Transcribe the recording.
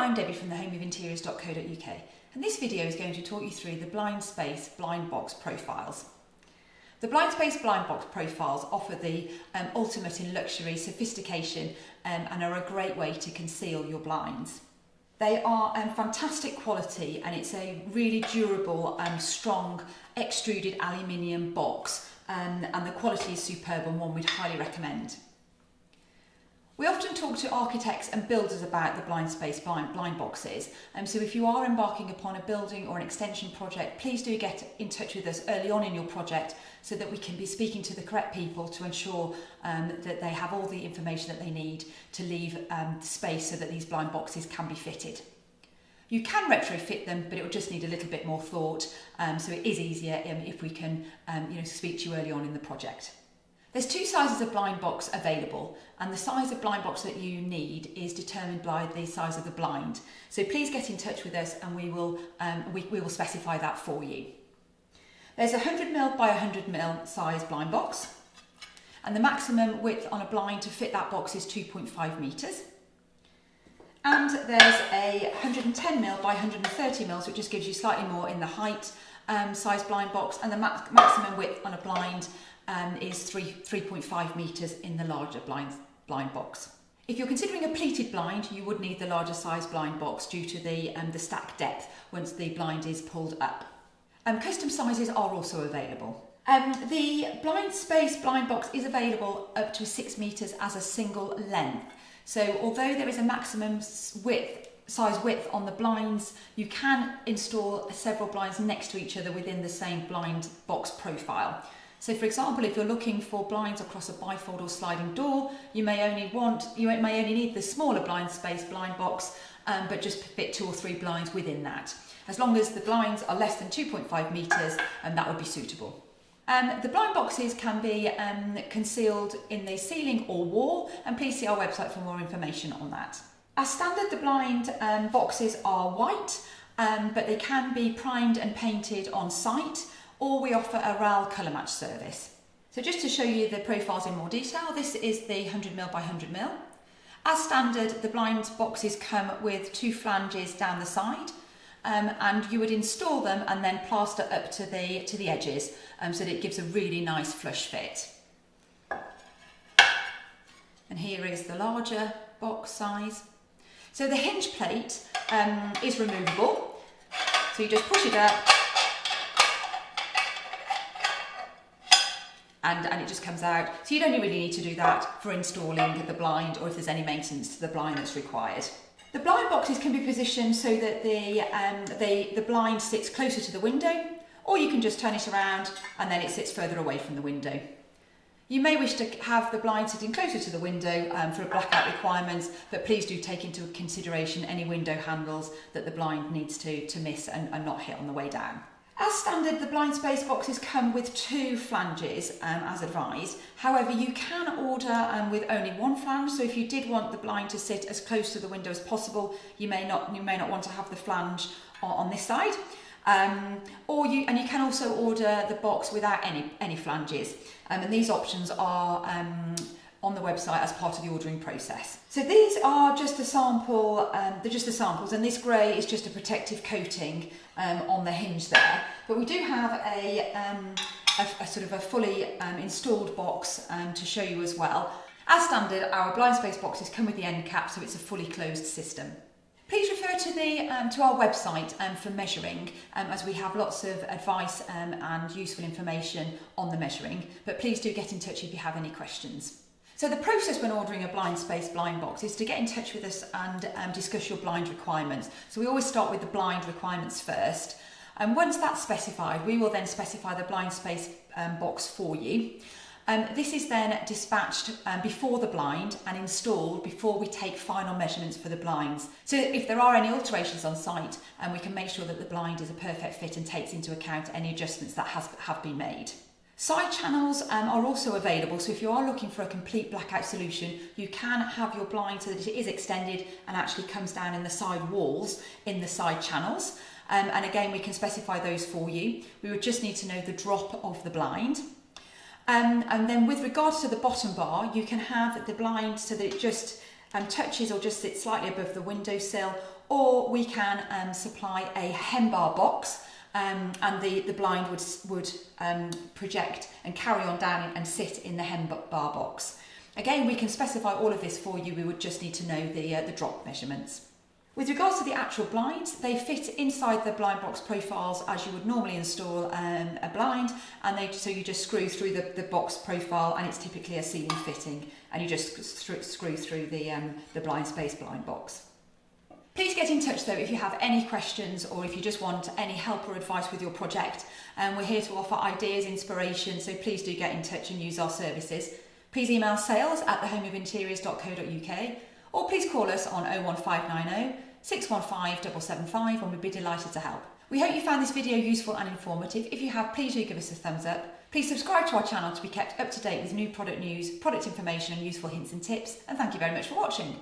I'm Debbie from thehomeofinteriors.co.uk, and this video is going to talk you through the Blindspace Blind Box Profiles. The Blindspace Blind Box Profiles offer the ultimate in luxury, sophistication and are a great way to conceal your blinds. They are fantastic quality, and it's a really durable and strong extruded aluminium box, and the quality is superb and one we'd highly recommend. We often talk to architects and builders about the Blindspace blind boxes, so if you are embarking upon a building or an extension project, please do get in touch with us early on in your project so that we can be speaking to the correct people to ensure that they have all the information that they need to leave space so that these blind boxes can be fitted. You can retrofit them, but it will just need a little bit more thought, so it is easier if we can speak to you early on in the project. There's two sizes of blind box available, and the size of blind box that you need is determined by the size of the blind. So please get in touch with us and we will specify that for you. There's a 100mm by 100mm size blind box, and the maximum width on a blind to fit that box is 2.5 metres. And there's a 110mm by 130mm, which just gives you slightly more in the height size blind box, and the maximum width on a blind is 3.5 metres in the larger blind box. If you're considering a pleated blind, you would need the larger size blind box due to the stack depth once the blind is pulled up. Custom sizes are also available. The Blindspace blind box is available up to 6 metres as a single length. So although there is a maximum size width on the blinds, you can install several blinds next to each other within the same blind box profile. So for example, if you're looking for blinds across a bifold or sliding door, you may only need the smaller Blindspace blind box, but just fit 2 or 3 blinds within that. As long as the blinds are less than 2.5 metres, that would be suitable. The blind boxes can be concealed in the ceiling or wall, and please see our website for more information on that. As standard, the blind boxes are white, but they can be primed and painted on site, or we offer a RAL colour match service. So just to show you the profiles in more detail, this is the 100mm by 100mm. As standard, the blind boxes come with 2 flanges down the side, and you would install them and then plaster up to the edges so that it gives a really nice flush fit. And here is the larger box size. So the hinge plate is removable, so you just push it up and it just comes out. So you don't really need to do that for installing the blind or if there's any maintenance to the blind that's required. The blind boxes can be positioned so that the blind sits closer to the window, or you can just turn it around and then it sits further away from the window. You may wish to have the blind sitting closer to the window for blackout requirements, but please do take into consideration any window handles that the blind needs to miss and not hit on the way down. As standard, the Blindspace boxes come with 2 flanges as advised. However, you can order with only 1 flange, so if you did want the blind to sit as close to the window as possible, you may not want to have the flange on this side. You can also order the box without any flanges, and these options are on the website as part of the ordering process. So these are just a sample, they're just the samples, and this grey is just a protective coating on the hinge there. But we do have a sort of a fully installed box to show you as well. As standard, our Blindspace boxes come with the end cap, so it's a fully closed system. Please refer to our website for measuring, as we have lots of advice and useful information on the measuring, but please do get in touch if you have any questions. So the process when ordering a Blindspace blind box is to get in touch with us and discuss your blind requirements. So we always start with the blind requirements first, and once that's specified, we will then specify the Blindspace box for you. This is then dispatched before the blind and installed before we take final measurements for the blinds. So if there are any alterations on site, we can make sure that the blind is a perfect fit and takes into account any adjustments that have been made. Side channels are also available, so if you are looking for a complete blackout solution, you can have your blind so that it is extended and actually comes down in the side walls in the side channels. And again, we can specify those for you. We would just need to know the drop of the blind. And then with regards to the bottom bar, you can have the blind so that it just touches or just sits slightly above the windowsill, or we can supply a hem bar box, and the blind would project and carry on down and sit in the hem bar box. Again, we can specify all of this for you. We would just need to know the drop measurements. With regards to the actual blinds, they fit inside the blind box profiles as you would normally install a blind, and so you just screw through the box profile, and it's typically a ceiling fitting, and you just screw through the Blindspace blind box. Please get in touch though if you have any questions or if you just want any help or advice with your project. We're here to offer ideas, inspiration, so please do get in touch and use our services. Please email sales@thehomeofinteriors.co.uk, or please call us on 01590 615 775 and we'd be delighted to help. We hope you found this video useful and informative. If you have, please do give us a thumbs up. Please subscribe to our channel to be kept up to date with new product news, product information and useful hints and tips. And thank you very much for watching.